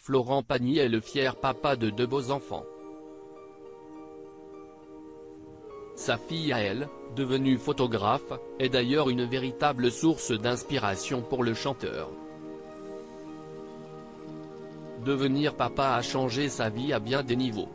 Florent Pagny est le fier papa de 2 beaux enfants. Sa fille Yael, devenue photographe, est d'ailleurs une véritable source d'inspiration pour le chanteur. Devenir papa a changé sa vie à bien des niveaux.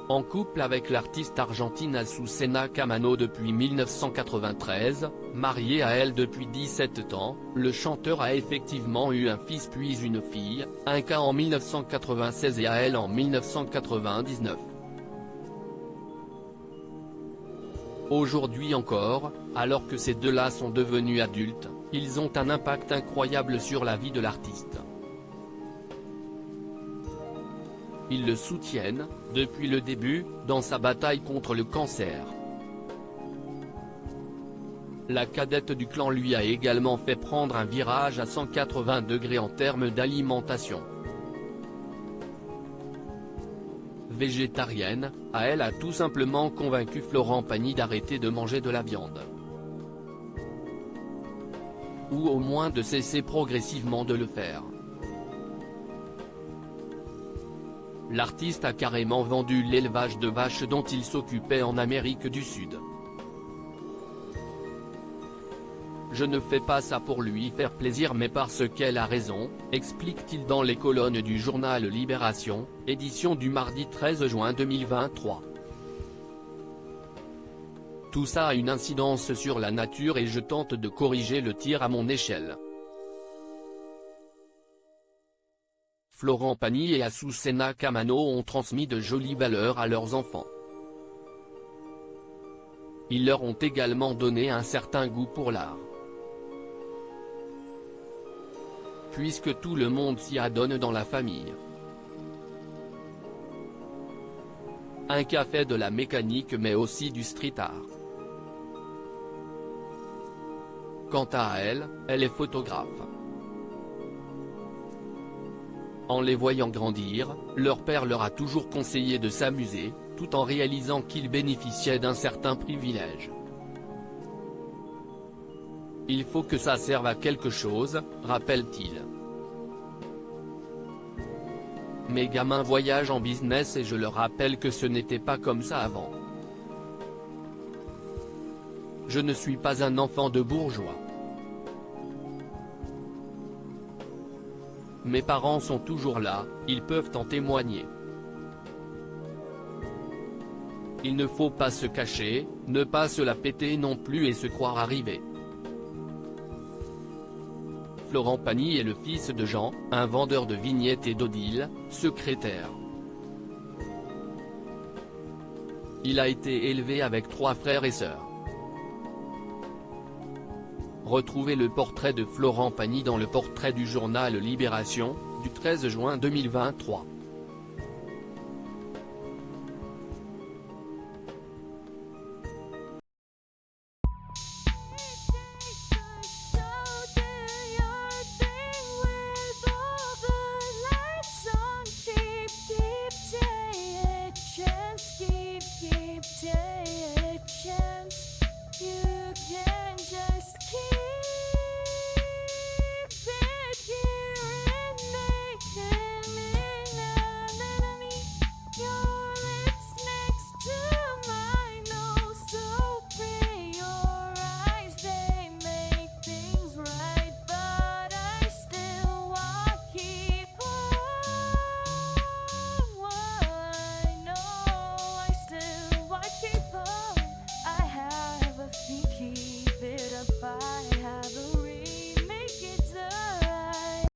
En couple avec l'artiste argentine Azucena Camano depuis 1993, marié à elle depuis 17 ans, le chanteur a effectivement eu un fils puis une fille, un cas en 1996 et Yael en 1999. Aujourd'hui encore, alors que ces deux-là sont devenus adultes, ils ont un impact incroyable sur la vie de l'artiste. Ils le soutiennent, depuis le début, dans sa bataille contre le cancer. La cadette du clan lui a également fait prendre un virage à 180 degrés en termes d'alimentation. Végétarienne, elle a tout simplement convaincu Florent Pagny d'arrêter de manger de la viande. Ou au moins de cesser progressivement de le faire. L'artiste a carrément vendu l'élevage de vaches dont il s'occupait en Amérique du Sud. Je ne fais pas ça pour lui faire plaisir mais parce qu'elle a raison, explique-t-il dans les colonnes du journal Libération, édition du mardi 13 juin 2023. Tout ça a une incidence sur la nature et je tente de corriger le tir à mon échelle. Florent Pagny et Azucena Camano ont transmis de jolies valeurs à leurs enfants. Ils leur ont également donné un certain goût pour l'art. Puisque tout le monde s'y adonne dans la famille. Un cas fait de la mécanique mais aussi du street art. Quant à elle, elle est photographe. En les voyant grandir, leur père leur a toujours conseillé de s'amuser, tout en réalisant qu'ils bénéficiaient d'un certain privilège. Il faut que ça serve à quelque chose, rappelle-t-il. Mes gamins voyagent en business et je leur rappelle que ce n'était pas comme ça avant. Je ne suis pas un enfant de bourgeois. Mes parents sont toujours là, ils peuvent en témoigner. Il ne faut pas se cacher, ne pas se la péter non plus et se croire arrivé. Florent Pagny est le fils de Jean, un vendeur de vignettes et d'Odile, secrétaire. Il a été élevé avec 3 frères et sœurs. Retrouvez le portrait de Florent Pagny dans le portrait du journal Libération, du 13 juin 2023.